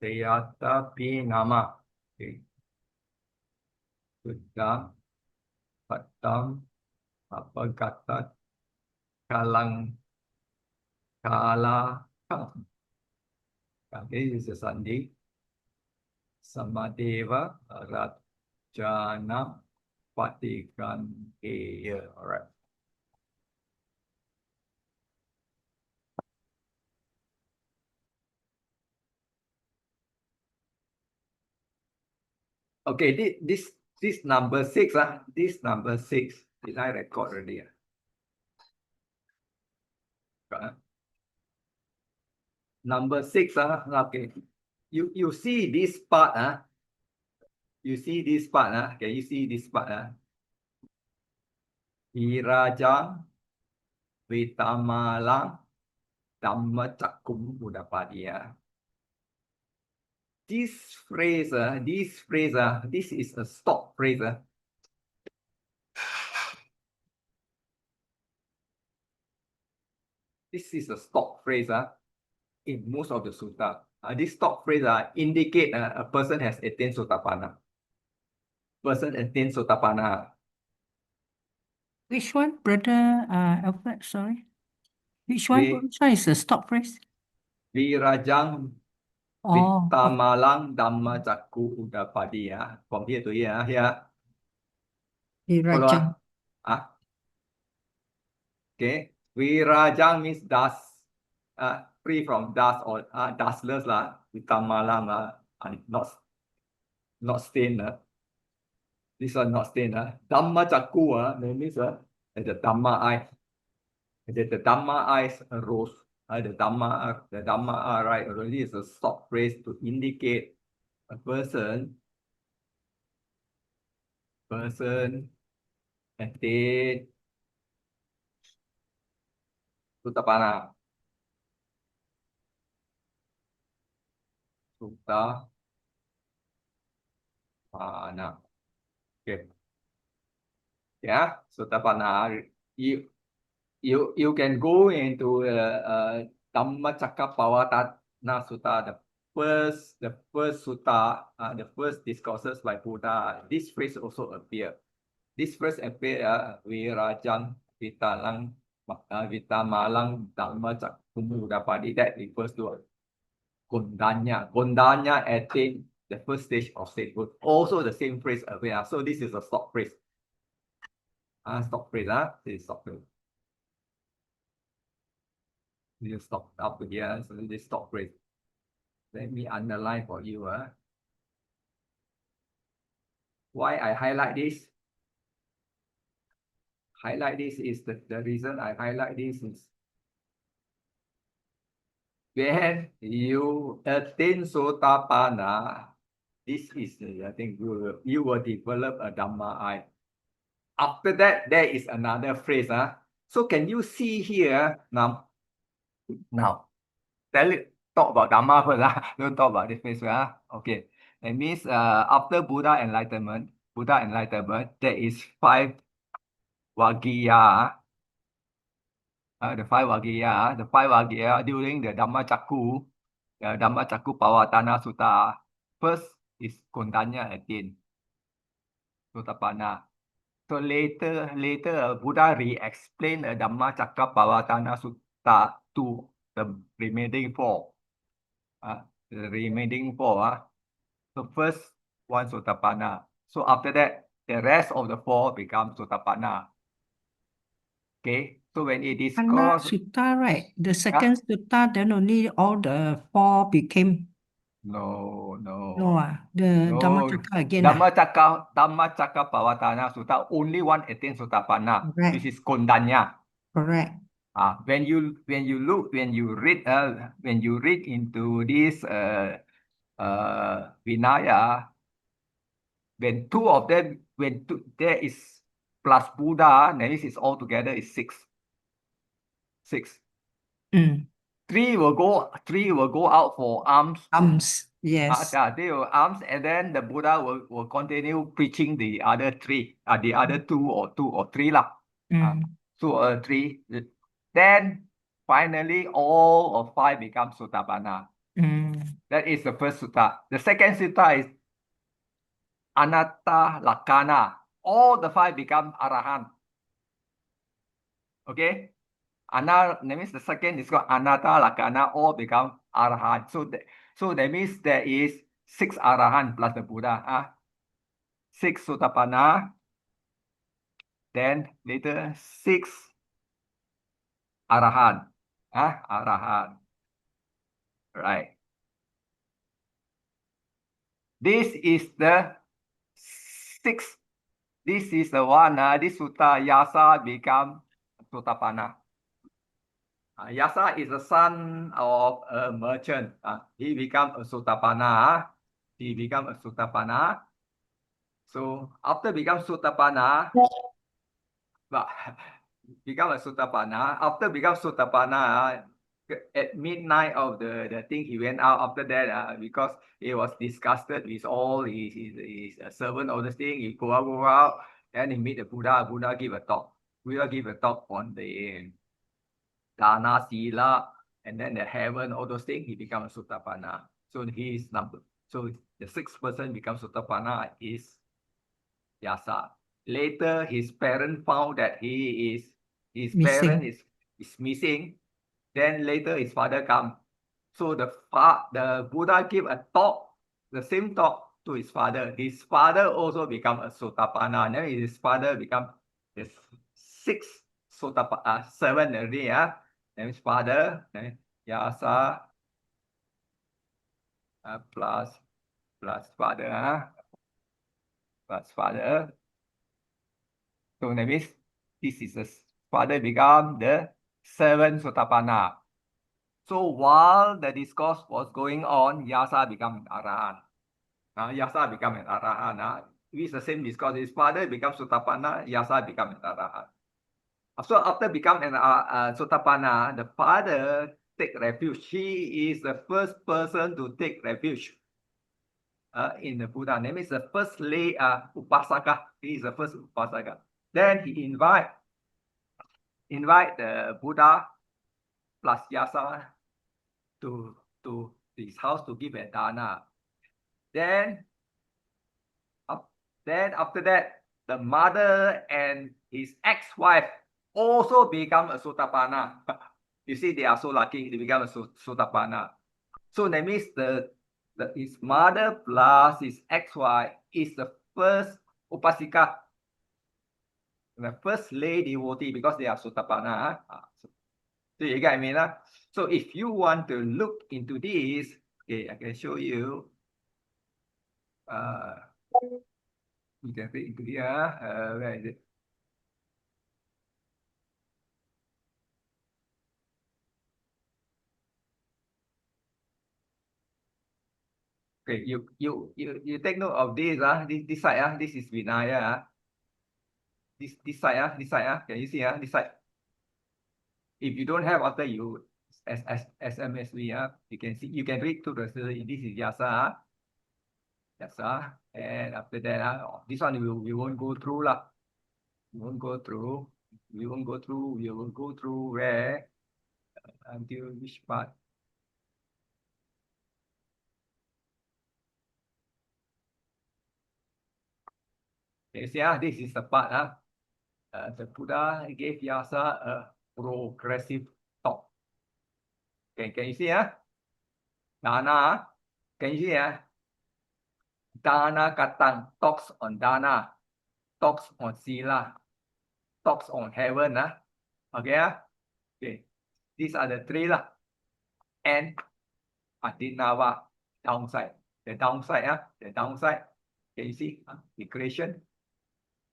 Teyata Pinama. Okay. Sudah, Patam, apa kata, Kalang, Kala, okay, this is Sandi. Samadeva, Rajana, Patikan, all right. Okay, this number 6, this number 6, did I record already? Number 6, okay. You see this part, you see this part, can you see this part? Virajaṃ, vītamalaṃ, dhamma-cakkhuṃ, udapādi. This phrase, this is a stop phrase. This is a stop phrase in most of the sutta. This stop phrase indicate a person has attained sotapanna. Person attained sotapanna. Which one, brother Alfred? Sorry. Which one is the stop phrase? Virajaṃ, Oh, vītamalaṃ, dhamma-cakkhuṃ, udapādi. From here to here, here. virajaṃ. Okay, virajaṃ means dust, free from dust or dustless lah. Vītamalaṃ not stained. This one not stained. Dhamma-cakkhuṃ means the dhamma eye. The dhamma eyes arose. The dhamma eye, right, already is a stop phrase to indicate a person attained sotapanna. Sotapanna. Okay. Yeah, sotapanna. You can go into Dhamma-cakkhuṃ Sutta, the first sutta, the first discourses by Buddha. This phrase also appear. This phrase appear virajaṃ, vītamalaṃ, dhamma-cakkhuṃ, udapādi. That refers to Gondanya. Gondanya attained the first stage of statehood. Also the same phrase appear. So this is a stop phrase. Stop phrase. This is stop phrase. You stop up here, so this stop phrase. Let me underline for you. Why I highlight this? Highlight this is the reason I highlight this is when you attain sotapanna, this is I think you will develop a dhamma eye. After that, there is another phrase. So can you see here now? Talk about Dhamma first. Don't talk about this phrase. Okay. It means after Buddha enlightenment, there is 5 Vaggiya. The 5 Vaggiya during the Dhamma-cakkhuṃ, Dhamma-cakkhuṃ Sutta. First is Kondanya attained sotapanna. So later Buddha re-explained the Dhamma-cakkhuṃ Sutta to the remaining 4. The remaining 4. So first one sotapanna. So after that, the rest of the 4 become sotapanna. Okay. So when it is called Sutta, right? The second sutta, then only all the 4 became. No. The Dhamma-cakkhuṃ again. Dhamma-cakkhuṃ Sutta, only one attains sotapanna, which is Kondanya. Correct. When you read into this Vinaya, when 2 of them, there is plus Buddha, then this is all together is 6. 6. 3 will go out for alms. Yes. They will alms, and then the Buddha will continue preaching the other 3, the other 2 or 3 lah. So 3. Then finally all of 5 become sotapanna. That is the first sutta. The second sutta is anatta lakkhana. All the five become arahant. Okay? That means the second is called anatta lakkhana. All become arahant. So that means there is 6 arahant plus the Buddha. 6 sotapanna. Then later 6 arahant. Arahant. Right. This is the 6th. This is the one. This sutta Yasa become sotapanna. Yasa is the son of a merchant. He become a sotapanna. He become a sotapanna. So after become sotapanna, become a sotapanna. After become sotapanna, at midnight of the thing, he went out. After that, because he was disgusted with all his servant, all this thing, he go out, and he meet the Buddha. Buddha give a talk. Buddha give a talk on the dana, sila, and then the heaven, all those things. He become a sotapanna. So he is number. So the 6th person becomes sotapanna is Yasa. Later, his parent found that his parent is missing. Then later his father come. So the Buddha give a talk, the same talk to his father. His father also become a sotapanna. Then his father become the 6th sotapanna, 7 already. Then his father, then Yasa plus father. Plus father. So that means this is the father become the 7th sotapanna. So while the discourse was going on, Yasa become arahant. Yasa become an arahant. It's the same discourse. His father becomes sotapanna, Yasa become an arahant. So after become an sotapanna, the father take refuge. He is the first person to take refuge in the Buddha. That means the first lay upasaka. He is the first upasaka. Then he invite the Buddha plus Yasa to his house to give a dana. Then after that, the mother and his ex-wife also become a sotapanna. You see, they are so lucky, they become a sotapanna. So that means his mother plus his ex-wife is the first upasika, the first lay devotee, because they are sotapanna. So you get me, lah. So if you want to look into this, okay, I can show you. You can read into here. Where is it? Okay, you take note of this. This side. This is Vinaya. This side. This side. Can you see? This side. If you don't have, after you SMSV, you can see. You can read to the. This is Yasa. Yasa, and after that, this one we won't go through lah. We won't go through. We won't go through. We will go through where until which part. Okay, see, this is the part. The Buddha gave Yasa a progressive talk. Okay, can you see? Dana. Can you see? Dhamma-cakkhuṃ talks on dana, talks on sila, talks on heaven. Okay. Okay. These are the 3 lah. And adinava, downside. The downside. Can you see? The creation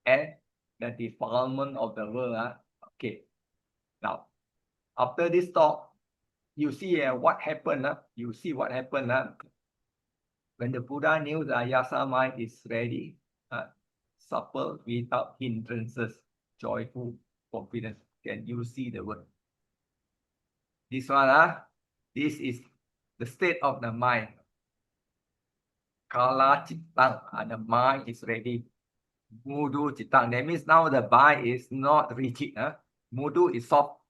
and the defilement of the world. Okay. Now, after this talk, you see what happened. You see what happened. When the Buddha knew the Yasa mind is ready, supple without hindrances, joyful, confidence. Can you see the word? This one, this is the state of the mind. Kala cittang, the mind is ready. Mudu cittang, that means now the mind is not rigid. Mudu is soft,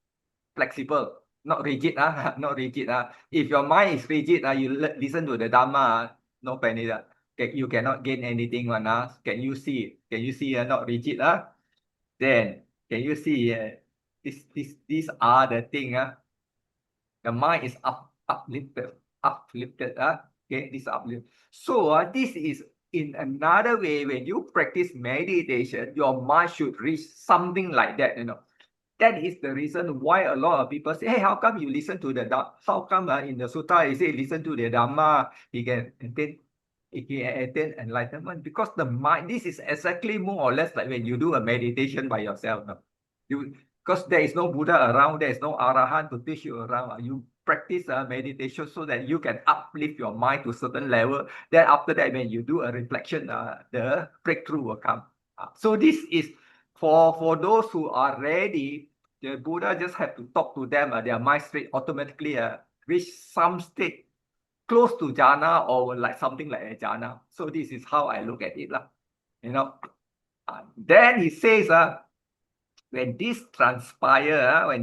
flexible. not rigid, not rigid. If your mind is rigid, you listen to the Dhamma, no penny. You cannot gain anything. Can you see? Can you see? Not rigid. Then can you see? These are the thing. The mind is uplifted. Okay, this uplifted. So this is in another way. When you practice meditation, your mind should reach something like that. That is the reason why a lot of people say, hey, how come you listen to the Dhamma? How come in the Sutta, he say, listen to the Dhamma, he can attain enlightenment? Because the mind, this is exactly more or less like when you do a meditation by yourself. Because there is no Buddha around, there is no Arahant to teach you around. You practice meditation so that you can uplift your mind to a certain level. Then after that, when you do a reflection, the breakthrough will come. So this is for those who are ready. The Buddha just have to talk to them. Their mind state automatically reach some state close to jhana or like something like a jhana. So this is how I look at it. Then he says, when this transpire,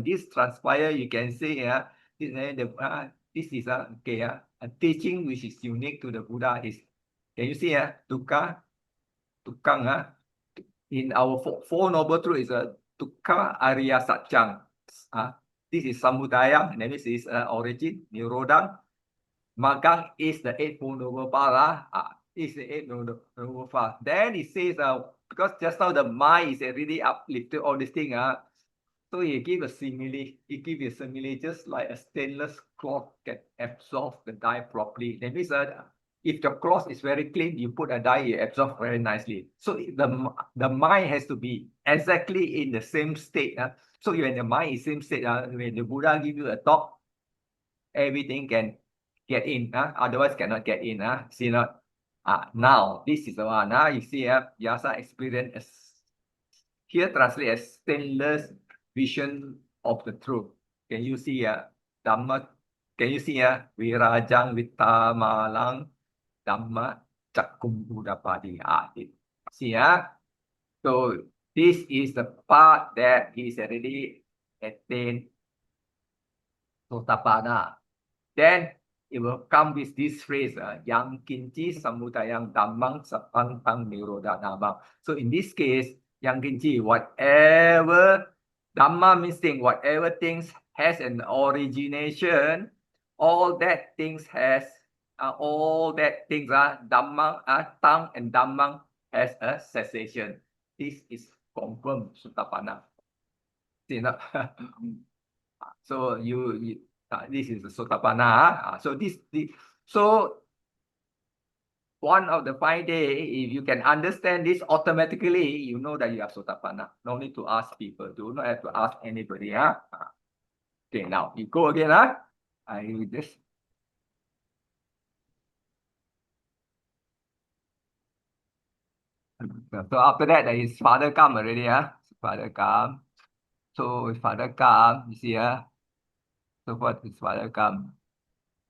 you can say this is okay, a teaching which is unique to the Buddha is, can you see tukang, in our four noble truths is dukkha, arya, satchang. This is samudaya, and this is origin, nirodha. Maggang is the eightfold noble path. Is the eightfold noble path. Then it says, because just now the mind is already uplifted, all these things. So he give a simile. He give a simile just like a stainless cloth can absorb the dye properly. That means if the cloth is very clean, you put a dye, it absorbs very nicely. So the mind has to be exactly in the same state. So when the mind is same state, when the Buddha give you a talk, everything can get in. Otherwise cannot get in. See not? Now this is the one. You see, Yasa experience here translate as stainless vision of the truth. Can you see Dhamma? Can you see virajaṃ, vītamalaṃ, dhamma-cakkhuṃ, udapādi. See, so this is the part that is already attained Sotapanna. Then it will come with this phrase, yang kinci samudayang dhammang sapantang nirodhanamang. So in this case, yang kinci, whatever dhamma means thing, whatever things has an origination, all that things has dhammang, tang and dhammang has a cessation. This is confirmed Sotapanna. See, no? So this is the Sotapanna. So one of the 5 days, if you can understand this automatically, you know that you have Sotapanna. No need to ask people. Do not have to ask anybody. Okay, now you go again. I read this. So after that, his father come already. Father come. So his father come. You see, so what his father come.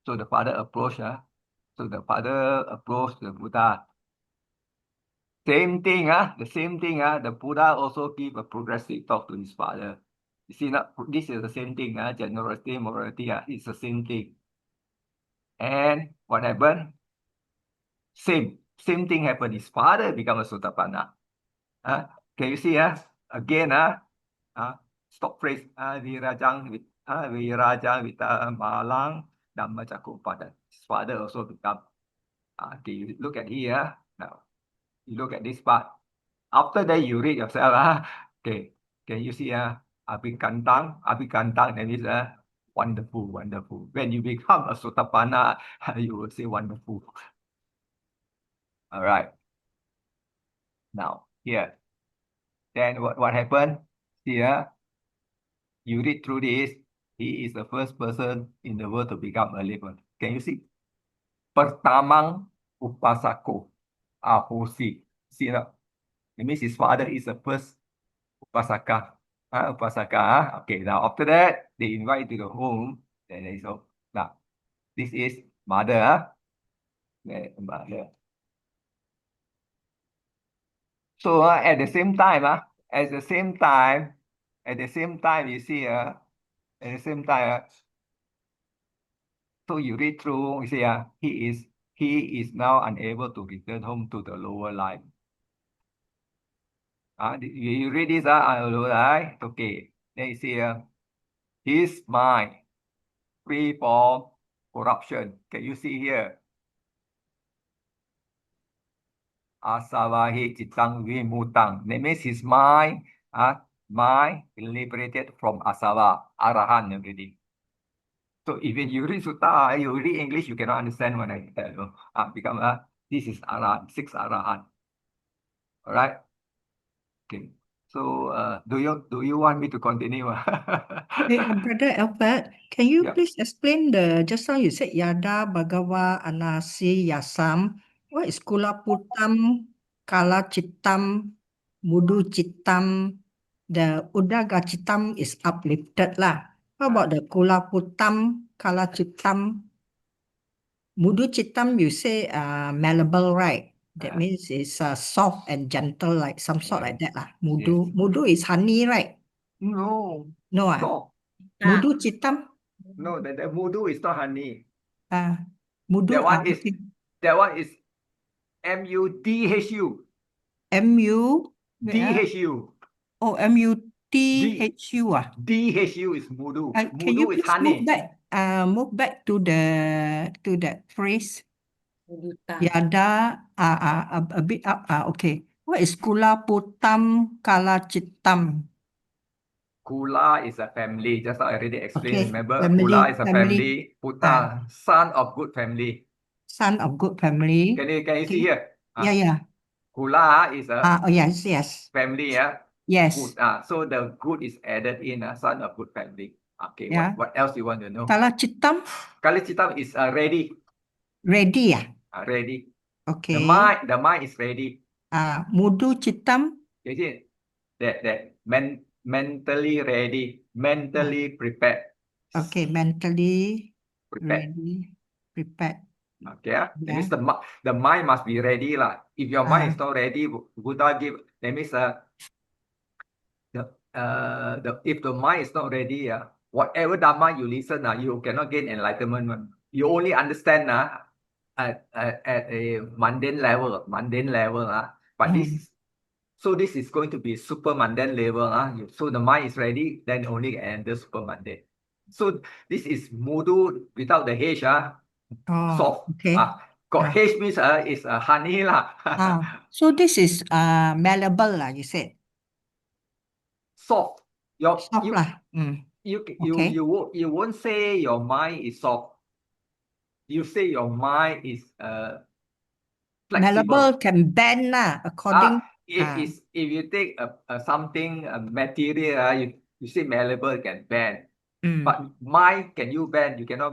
So the father approach. So the father approached the Buddha. Same thing, the same thing. The Buddha also give a progressive talk to his father. You see, this is the same thing. Generosity, morality, it's the same thing. And what happened? Same thing happened. His father become a Sotapanna. Can you see? Again, stop phrase. Virajaṃ, vītamalaṃ, dhamma-cakkhuṃ. His father also become. Okay, you look at here. Now, you look at this part. After that, you read yourself. Okay, can you see? Abhikantang, that is wonderful, wonderful. When you become a Sotapanna, you will say wonderful. All right. Now, here. Then what happened? Here, you read through this. He is the first person in the world to become a living. Can you see? Pertamang upasako, ahosi. See that? It means his father is the first upasaka. Upasaka. Okay, now after that, they invite to the home. Then they say, now, this is mother. Mother. So at the same time, you see, at the same time, so you read through, you see, he is now unable to return home to the lower life. You read this, lower life, okay. Then you see, his mind free from corruption. Can you see here? Asavahi citang vimutang. That means his mind, mind liberated from asava, arahan already. So even you read sutta, you read English, you cannot understand what I tell you. This is arahan, 6 arahan. All right. Okay. So do you want me to continue? Hey, Brother Albert, can you Yeah. please explain just now you said Yada Bhagava Anasi Yasam. What is Kula Putam, Kala Chittam, Mudu Chittam? The Udaga Chittam is uplifted lah. How about the Kula Putam, Kala Chittam? Mudu Chittam, you say malleable, right? That means it's soft and gentle, like some sort like that lah. Mudu, Mudu is honey, right? No. No, No. Mudu Chittam? No, the mudu is not honey. Mudu, That one is M-U-D-H-U. M-U? D-H-U. Oh, M-U-T-H-U D-H-U is mudu. Can you Mudu is please honey. move back to that phrase? Yada, a bit up. Okay. What is Kula Putam Kala Chittam? Kula is a family. Just I already explained. Okay, Remember, family, Kula is a family. family. Puta, son of good family. Son of good family. Can you see here? Yeah. Kula is a Oh, yes. family. Yeah. Yes. Good. So the good is added in son of good family. Okay. Yeah. What else you want to know? Kala Chittam? Kala Chittam is ready. Ready, ready. Okay. The mind is ready. Mudu Chittam? You see that mentally ready, mentally prepared. Okay, mentally Prepared. ready, prepared. Okay, that means the mind must be ready lah. If your mind is not ready, Buddha give. That means if the mind is not ready, whatever dhamma you listen, you cannot gain enlightenment. You only understand at a mundane level, but this is going to be super mundane level. So the mind is ready, then only enter super mundane. So this is mudu without the H. Soft. Okay. Got H means is honey lah. So this is malleable lah, you said. Soft. Soft lah. You won't say your mind is soft. You say your mind is flexible. Malleable can bend lah, according. If you take something material, you say malleable can bend. But mind, can you bend? You cannot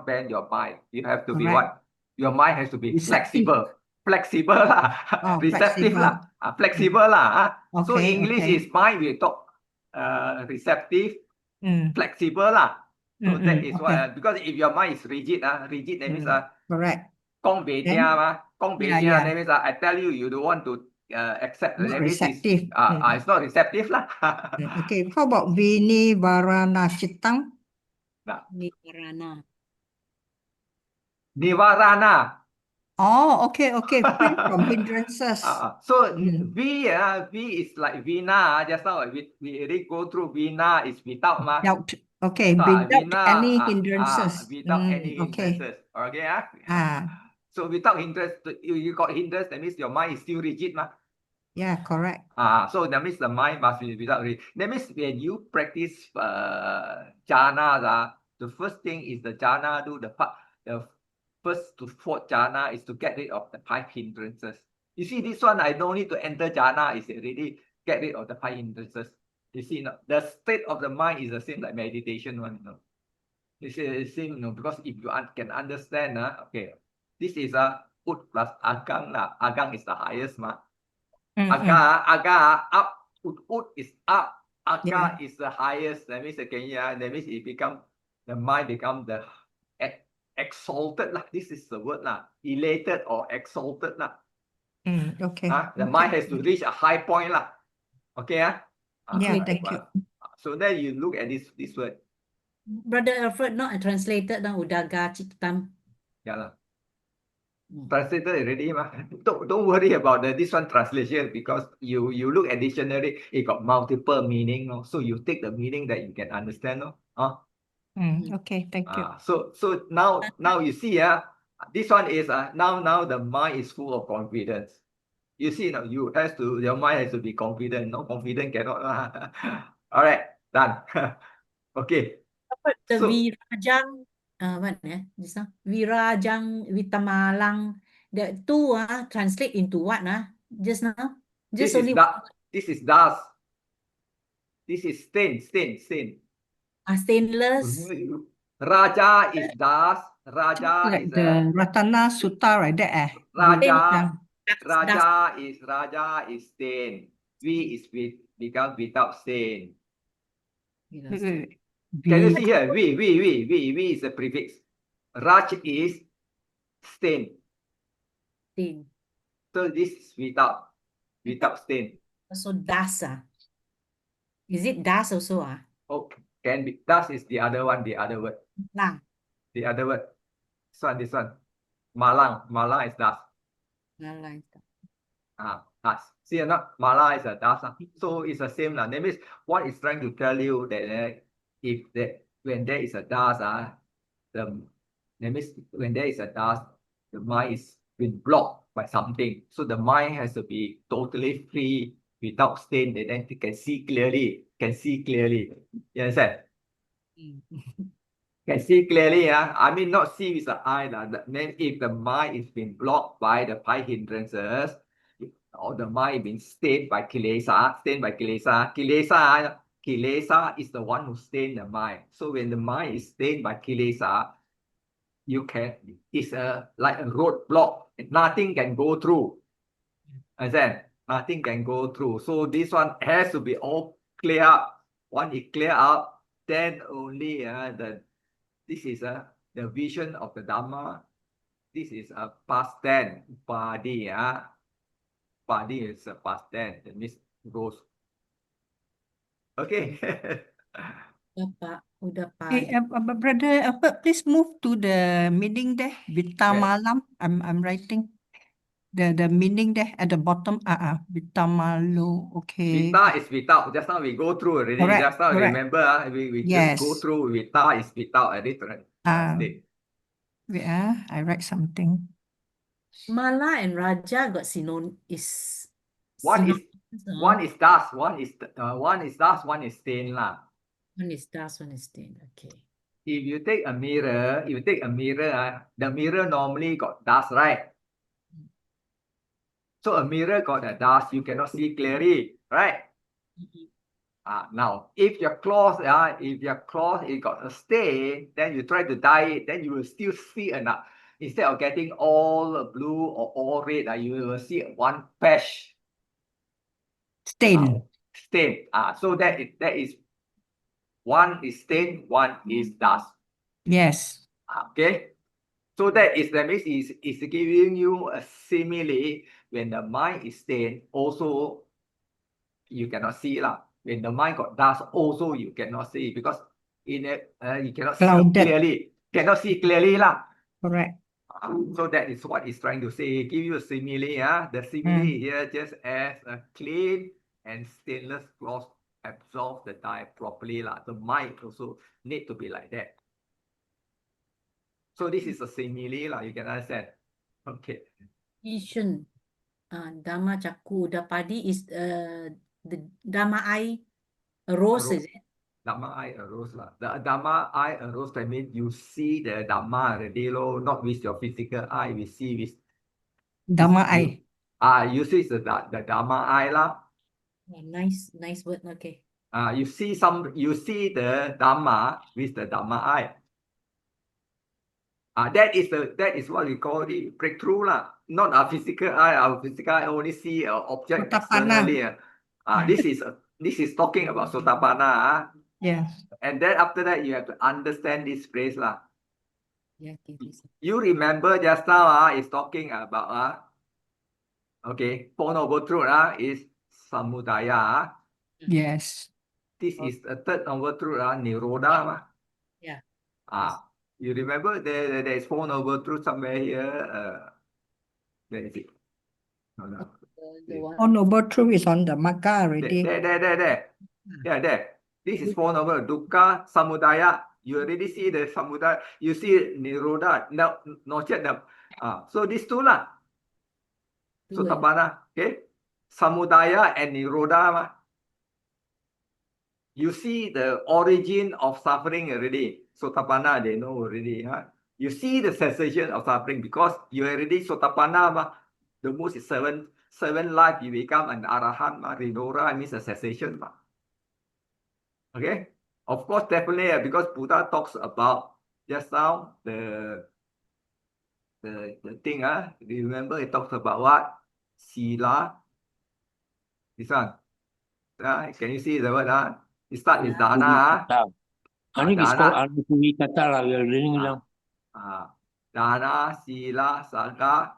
bend your mind. You have to be what? Your mind has to be flexible lah. Receptive lah. Flexible lah. So English is mind, we talk receptive, flexible lah. So that is why, because if your mind is rigid, that means correct. That means I tell you, you don't want to accept. Not receptive. It's not receptive lah. Okay, how about Vinivarana Chittang? Nivarana. Oh, okay. Free from hindrances. So V is like Vina. Just now we already go through Vina is without ma. Okay, without any hindrances. Without any hindrances. Okay. So without hindrance, you got hindrance, that means your mind is still rigid ma. Yeah, correct. So that means the mind must be without rigid. That means when you practice jhana, the first thing is the jhana the first to fourth jhana is to get rid of the 5 hindrances. You see, this one, I don't need to enter jhana, is already get rid of the 5 hindrances. You see, the state of the mind is the same like meditation one. It's the same, because if you can understand, okay, this is ud plus agang lah. Agang is the highest ma. Aga up, ud is up. Aga is the highest. That means the mind become the exalted lah. This is the word lah. Elated or exalted lah. Okay. The mind has to reach a high point lah. Okay. Yeah, thank you. So then you look at this word. Brother Alfred, not translated now, udaga cittam. Yeah lah. Hmm. Translated already mah. Don't worry about this one translation, because you look at dictionary, it got multiple meaning, no? So you take the meaning that you can understand, no? Okay, thank you. So now you see, this one is now the mind is full of confidence. You see, now your mind has to be confident. No confident cannot. All right, done. Okay. The So virajaṃ, what this one? Virajaṃ, vītamalaṃ. The two translate into what just now? this Just is only this is dust. This is stain. stainless. Raja is dust. Raja Like is the Ratana Sutta, right there. Raja. Dust. Raja is stain. V is become without stain. Wait. Can you see here? V is a prefix. Raj is stain. Stain. So this is without stain. Also dust. Is it dust also? Oh, can be. Dust is the other one, the other word. Lang. The other word. This one. Malang is dust. Lang. Dust. See or not? Mala is a dust. So it's the same. That means what it's trying to tell you that when there is a dust, that means when there is a dust, the mind is been blocked by something. So the mind has to be totally free, without stain, and then you can see clearly. You understand? Can see clearly, I mean not see with the eye. Then if the mind is being blocked by the five hindrances, or the mind being stained by kilesa, kilesa is the one who stained the mind. So when the mind is stained by kilesa, it's like a roadblock. Nothing can go through. Understand? Nothing can go through. So this one has to be all clear up. Once it clear up, then only this is the vision of the Dhamma. This is a past tense. Udapādi. Udapādi is a past tense. That means goes. Okay. Udapādi. Brother Albert, please move to the meaning there. Vītamalaṃ. I'm writing the meaning there at the bottom. Vītamalu. Okay. Vita is without. Just now we go through already. Correct, Just now correct. remember, we just go Yes. through. Vita is without. I did translate. Wait, I write something. Mala and Raja got synonym is. One is dust. One is dust. One is stain lah. One is dust, one is stain. Okay. If you take a mirror, the mirror normally got dust, right? So a mirror got a dust, you cannot see clearly, right? Now, if your cloth it got a stain, then you try to dye it, then you will still see enough. Instead of getting all blue or all red, you will see one patch. Stain. So that is one is stain, one is dust. Yes. Okay. So that means is giving you a simile. When the mind is stained, also you cannot see lah. When the mind got dust, also you cannot see, because in it you cannot Clouded. see clearly. Cannot see clearly lah. Correct. So that is what it's trying to say. Give you a simile. The simile here just as a clean and stainless cloth absorb the dye properly lah. The mind also need to be like that. So this is a simile lah. You can understand. Okay. Vision. Dhamma-cakkhuṃ udapādi is the Dhamma eye arose, is it? Dhamma eye arose lah. The Dhamma eye arose, that means you see the Dhamma already lo, not with your physical eye. We see with Dhamma eye. You see the Dhamma eye lah. Nice word. Okay. You see the Dhamma with the Dhamma eye. That is what we call the breakthrough lah. Not our physical eye. Our physical eye only see object externally. This is talking about Sotapanna. Yes. And then after that, you have to understand this phrase lah. Yeah, You remember just now is talking about okay, Four Noble Truth is samudaya. Yes. This is the third noble truth, nirodha. You remember there is Four Noble Truths somewhere here? Where is it? No. The one. Four Noble Truth is on the Magga already. There. Yeah, there. This is Four Noble. Dukkha, Samudaya. You already see the Samudaya. You see Nirodha. No, not yet. So these two lah. Sotapanna. Okay. Samudaya and Nirodha. You see the origin of suffering already. Sotapanna, they know already. You see the cessation of suffering because you already Sotapanna. The most is seven life. You become an Arahant. Nirodha means a cessation. Okay. Of course, definitely because Buddha talks about just now the thing. Remember, he talks about what? Sila. This one. Can you see the word? It starts with dana. I think it's called Anukuvikata. We are learning now. Dana, Sila, Saga,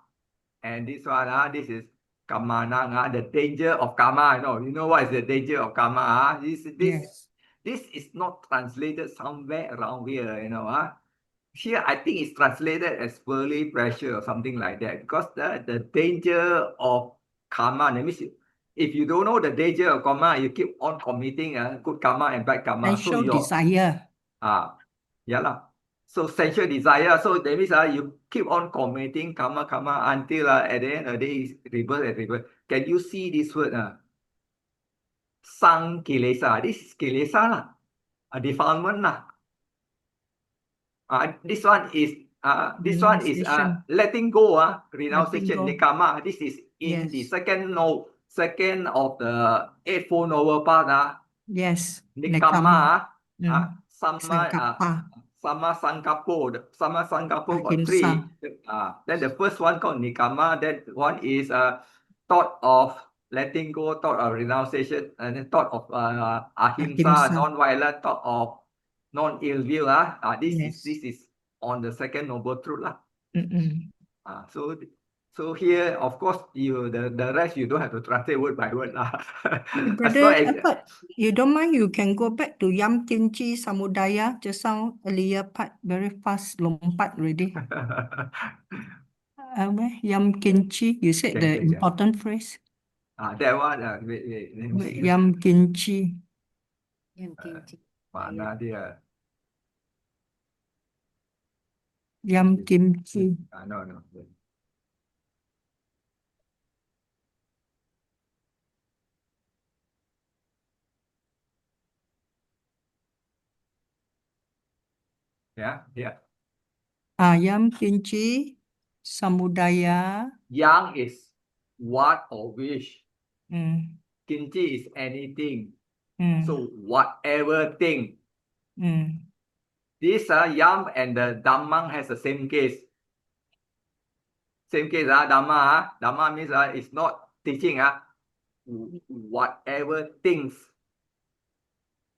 and this one. This is Kamana. The danger of karma. You know what is the danger of karma? Yes. This is not translated somewhere around here. Here, I think it's translated as pearly pressure or something like that. Because the danger of karma, that means if you don't know the danger of karma, you keep on committing good karma and bad karma. Sensual desire. Yeah lah. So sensual desire. So that means you keep on committing karma until at the end of the day is rebirth and rebirth. Can you see this word? Sang kilesa. This is kilesa lah. Defilement lah. This one is letting go. Renunciation, nikama. This is in the second of the Eightfold Noble Path. Yes. Nikama. Sankappa. Sama Sankappo got three. Then the first one called nikama. Then one is thought of letting go, thought of renunciation, and then thought of ahimsa, non-violent, thought of non-ill will. This is on the second noble truth lah. So here, of course, the rest you don't have to translate word by word lah. Brother, you don't mind, you can go back to Yam Kinchi Samudaya, just now earlier part, very fast, lompat already. Yam Kinchi, you said the important phrase. That one, wait, let me see. Yam Kinchi. Mana dia? Yam Kimchi. No. Yeah. Yam Kinchi Samudaya. Yang is what or wish. Mm. Kinchi is anything. So whatever thing. This Yam and the Dhammang has the same case. Dhamma. Dhamma means it's not teaching. Whatever things.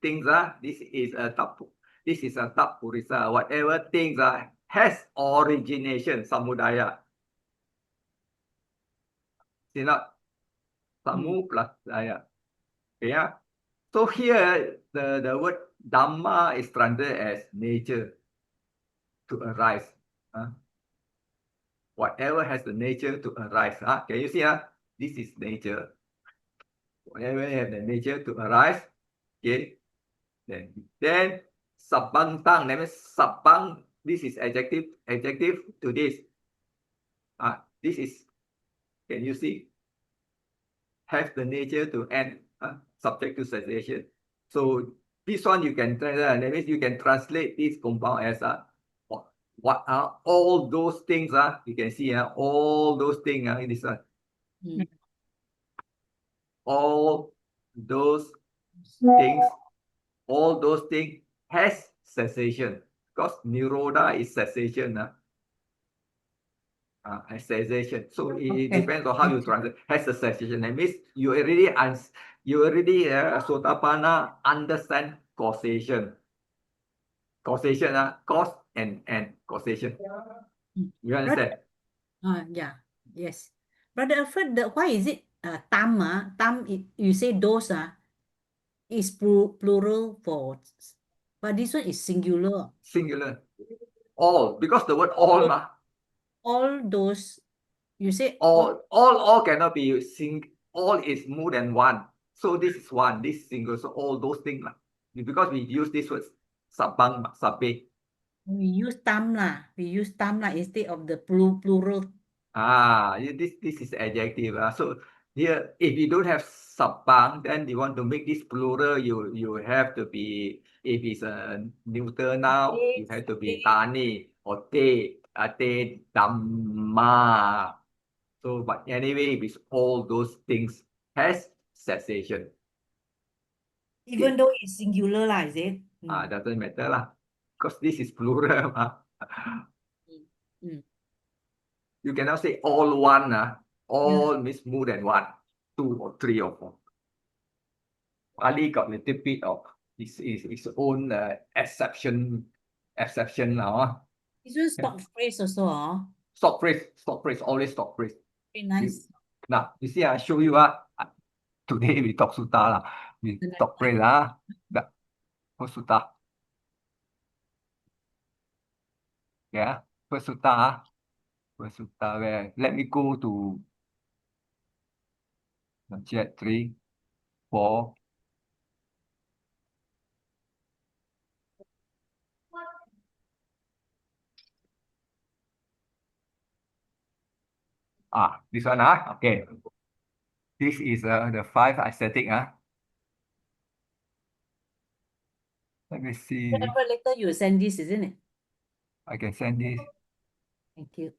This is a Tappurisa. Whatever things has origination, Samudaya. See not? Samu plus Daya. Okay. So here the word Dhamma is translated as nature to arise. Whatever has the nature to arise. Can you see? This is nature. Whatever has the nature to arise. Okay. Then sabang tang. That means sabang. This is adjective to this. This is. Can you see? Has the nature to end. Subject to cessation. So this one you can translate. That means you can translate this compound as what are all those things? You can see all those things in this one. All those things. All those things has cessation. Because Nirodha is cessation. Has cessation. So it depends on how you translate. Has a cessation. That means you already Sotapanna understand causation. Causation, cause and causation. You understand? Yeah. Yes. Brother Alfred, why is it tam? Tam, you say those is plural for But this one is singular. Singular. All, because the word all, All those, you say all cannot be all is more than one. So this is one, this is single. So all those things, because we use this word sabang, sabe. we use tam lah. We use tam lah instead of the plural. This is adjective. So here, if you don't have sabang, then you want to make this plural, you have to be, if it's a neuter noun, you have to be tani or te dhamma. So, but anyway, if it's all those things has cessation. Even though it's singular lah, is it? Doesn't matter lah, because this is plural. You cannot say all one. All means more than one, two or three or four. Pali got a little bit of its own exception now. This one stock phrase also. Stock phrase, always stock phrase. Very nice. Now, you see, I show you today we talk sutta lah. We talk phrase first sutta. Yeah, first sutta. First sutta where? Let me go to chat 3, 4. This one, okay. This is the 5 aesthetic. Let me see. Later you send this, isn't it? I can send this. Thank you.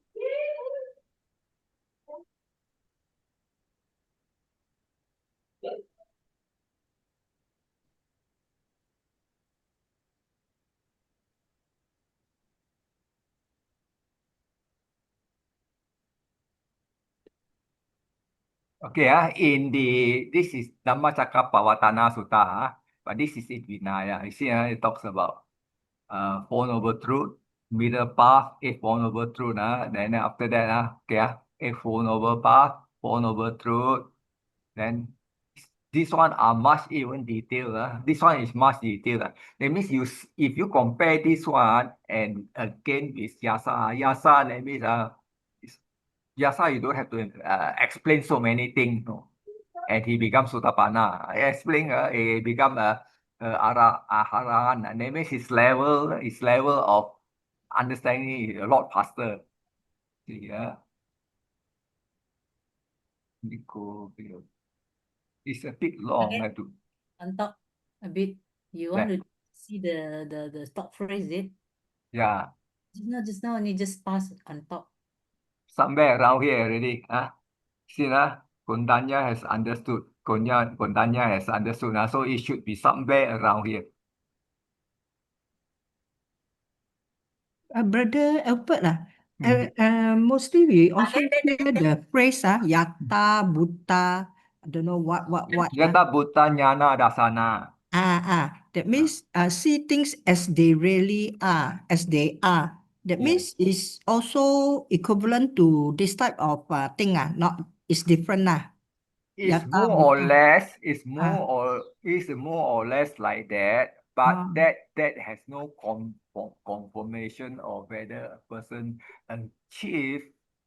Okay, this is Dhamma-cakkhuṃ Sutta, but this is in Vinaya. You see, it talks about Four Noble Truth, middle path, 8 Four Noble Truth. Then after that, 8 Four Noble Path, Four Noble Truth. Then this one are much even detailed. This one is much detailed. That means if you compare this one and again with Yasa, that means Yasa, you don't have to explain so many things, no? And he becomes Sotapanna. I explain, he become Arahan. And that means his level of understanding is a lot faster. Yeah. It's a bit long. Okay. I have to. On top a bit. You want to see the stock phrase, is it? Yeah. Just now only just pass on top. Somewhere around here already. See, Kondanya has understood. Kondanya has understood. So it should be somewhere around here. Brother Albert, mostly we also hear the phrase, yata, buddha, I don't know what. Yata Buddha Jnana Dasana. That means see things as they really are, as they are. That means it's also equivalent to this type of thing, not, it's different. It's Yata more or Buddha. less, it's more or less like that, but that has no confirmation of whether a person achieved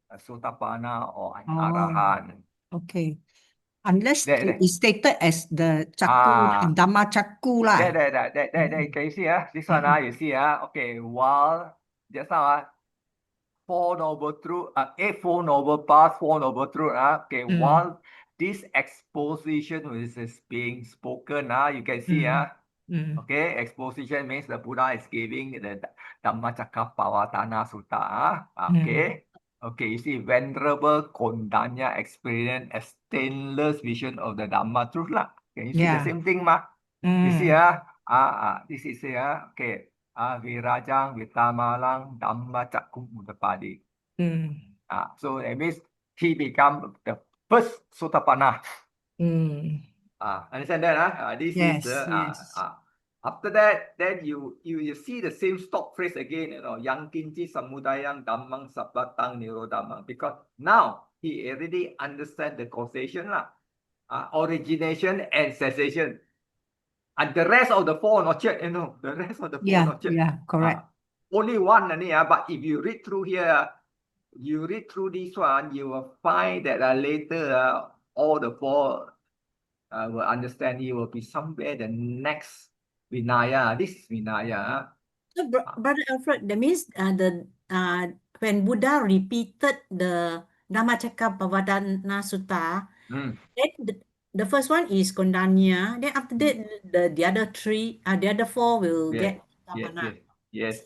a Sotapanna or an Arahan. Okay. Unless it is stated as the dhamma-cakkhuṃ lah. That can you see, this one, you see, okay, while just now, 4 Noble Truth, 8 Four Noble Paths, 4 Noble Truth, okay, while this exposition is being spoken, you can see, okay, exposition means the Buddha is giving the Dhamma-cakkhuṃ Sutta, okay. Okay, you see, Venerable Kondanya experienced a stainless vision of the Dhamma truth lah. Can you see the same thing, ma? You see, this is here, okay. Virajaṃ, vītamalaṃ, dhamma-cakkhuṃ, udapādi. So that means he become the first Sotapanna. Understand that? This is after that, then you see the same stock phrase again, yang kinci samudayang dhammang sabbatang nirodhamang, because now he already understand the causation lah, origination and cessation. And the rest of the four not yet, the rest of the four Yeah, not yet. yeah, correct. Only one, but if you read through here, you read through this one, you will find that later all the four will understand. It will be somewhere the next Vinaya. This is Vinaya. So, Brother Alfred, that means when Buddha repeated the Dhamma-cakkhuṃ Sutta, then the first one is Kondanya. Then after that, the other three, the other four will get Sotapanna. Yes.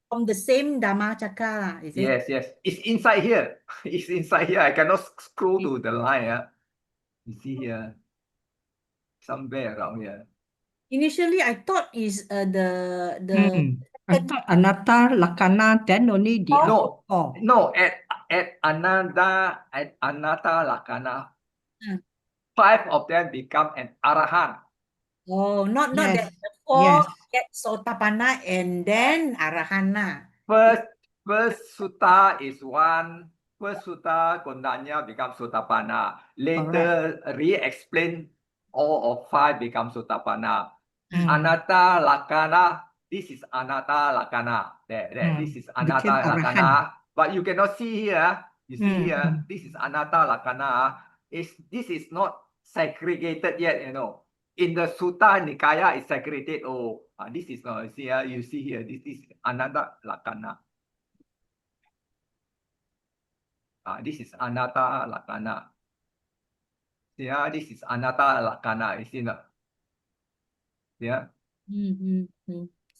From the same Dhamma-cakkhuṃ, is it? Yes. It's inside here. It's inside here. I cannot scroll to the line. You see here. Somewhere around here. Initially, I thought is the I thought Anatta, Lakana, then only the other four. No, at Anatta Lakana, Hmm. 5 of them become an Arahant. Oh, not Yes, that the four yes. get Sotapanna and then Arahana. First sutta is one. First sutta Kondanya becomes Sotapanna. Later re-explain all of 5 become Sotapanna. Anatta Lakana. This is Anatta Lakana. This is Anatta Became Lakana. Arahant. But you cannot see here. You see here. This is Anatta Lakana. This is not segregated yet. In the Sutta Nikaya, it's segregated. This is not. You see here. This is Anatta Lakana. This is Anatta Lakana. This is Anatta Lakana. You see not?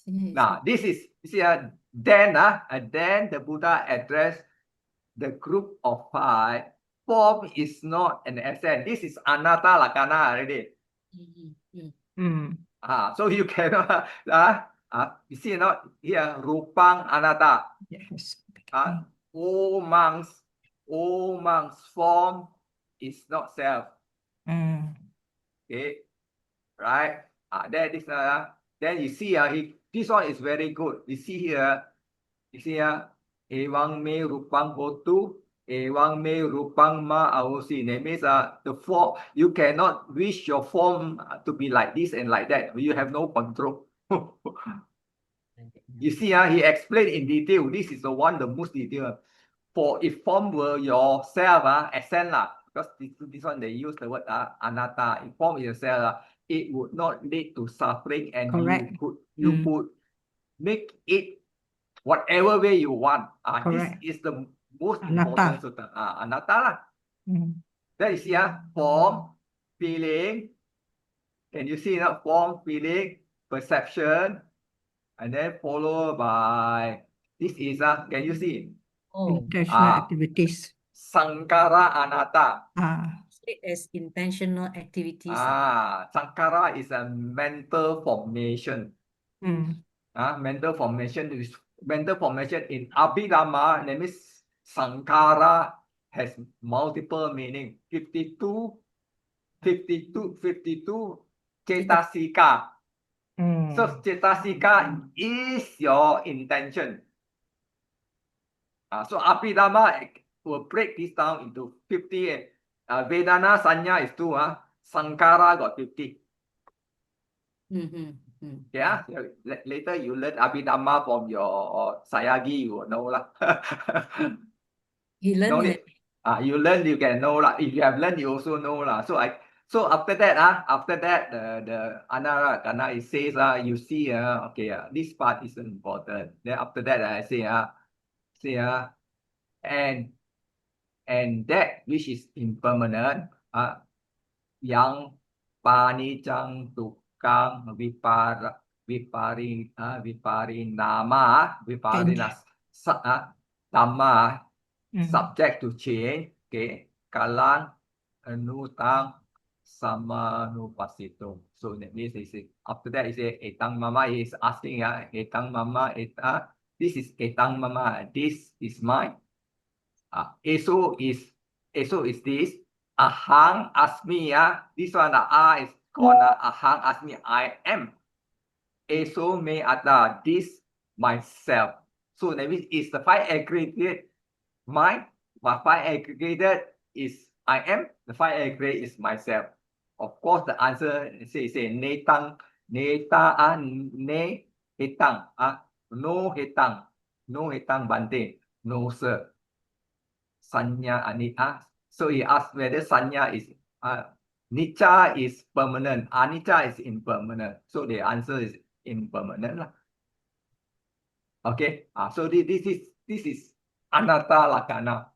Now, this is, then the Buddha addressed the group of 5. Form is not an essence. This is Anatta Lakana already. So you cannot, you see not here, Rupang Anatta. Yes. All monks, form is not self. Okay, right? Then you see this one is very good. You see here, Ewang me Rupang Hotu, Ewang me Rupang ma Aosi. That means the form, you cannot wish your form to be like this and like that. You have no control. You see, he explained in detail. This is the most detailed. For if form were yourself, essence, because this one they use the word anatta. If form is yourself, it would not lead to suffering, and Correct. you could make it whatever way you want. This Correct. is the most Anatta. important sutta. Anatta lah. That is form, feeling. Can you see that form, feeling, perception, and then followed by this is can you see? Intentional activities. Sankara anatta. It as intentional activities. Sankara is a mental formation. Mental formation in Abhidhamma. That means Sankara has multiple meaning. 52 cetasika. So cetasika is your intention. So Abhidhamma will break this down into 50. Vedana Sanya is 2. Sankara got 50. Yeah. Later you learn Abhidhamma from your Sayagi, you will know lah. You learn it. You learn, you can know lah. If you have learned, you also know lah. So after that, the Anara it says you see this part isn't important. Then after that I say and that which is impermanent, yang panicang tukang dhamma, subject to change. Okay, kalang anutang samanupasito. So that means after that he say etang mama is asking etang mama this is etang mama, this is mine. Eso is this. Ahang asmi, this one is called ahang asmi, I am. Eso me ada, this myself. So that means it's the 5 aggregate mind, but 5 aggregated is I am, the 5 aggregate is myself. Of course, the answer say netang Neta ne hetang no hetang bante, no sir. Sanya ani so he asked whether sanya is nicca is permanent, anicca is impermanent. So the answer is impermanent lah. Okay, so this is anatta lakkhana,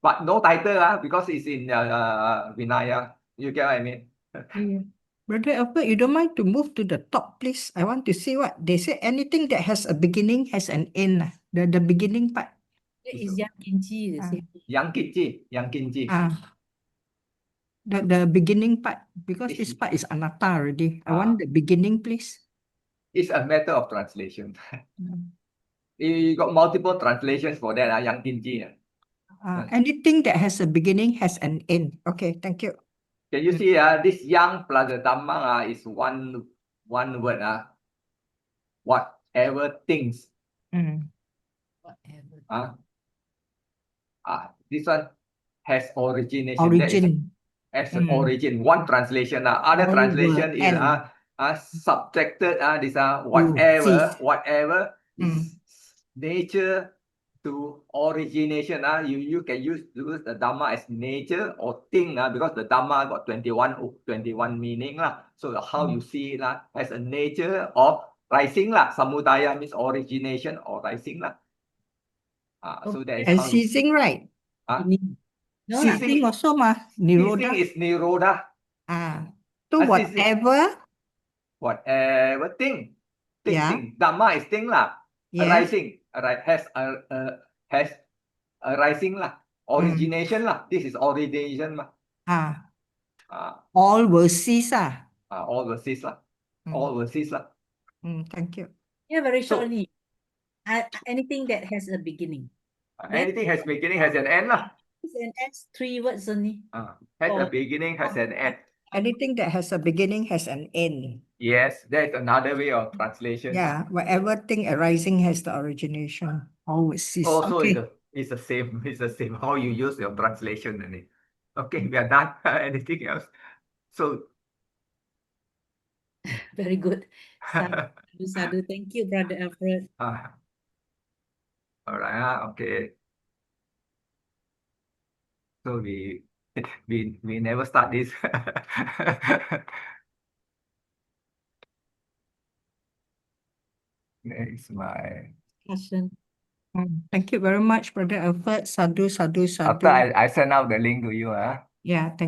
but no title because it's in Vinaya. You get what I mean? Yeah. Brother Alfred, you don't mind to move to the top, please? I want to see what they say. Anything that has a beginning has an end. The beginning part. That is yang kinci, the same. Yang kinci. The beginning part, because this part is anatta already. I want the beginning, please. It's a matter of translation. You got multiple translations for that. Yang kinci. Anything that has a beginning has an end. Okay, thank you. Can you see this yang plus the dhamma is one word. Whatever things. Whatever. This one has origination. Origin. As an origin. One translation. Other translation is subjected. This whatever is nature to origination. You can use the dhamma as nature or thing because the dhamma got 21 meaning so how you see it as a nature of rising samudaya means origination or rising so that is And how ceasing, right? No, Ceasing also nirodha. ceasing is nirodha. So whatever thing. Yeah. Dhamma is thing Yes. arising. Has arising origination This is origination All will cease. all will cease all will cease Thank you. Yeah, very shortly. Anything that has a beginning. Anything has beginning has an end It's an X, 3 words only. Has a beginning has an end. Anything that has a beginning has an end. Yes, that's another way of translation. Yeah, whatever thing arising has the origination. All will cease. Also, Okay. it's the same. It's the same how you use your translation. Okay, we are done. Anything else? So Very good. Sadhu. Thank you, Brother Alfred. all right. Okay. So we never start this. Next, my Discussion. Thank you very much, Brother Alfred. Sadhu, sadhu, sadhu. after I send out the link to you. Yeah, thank you.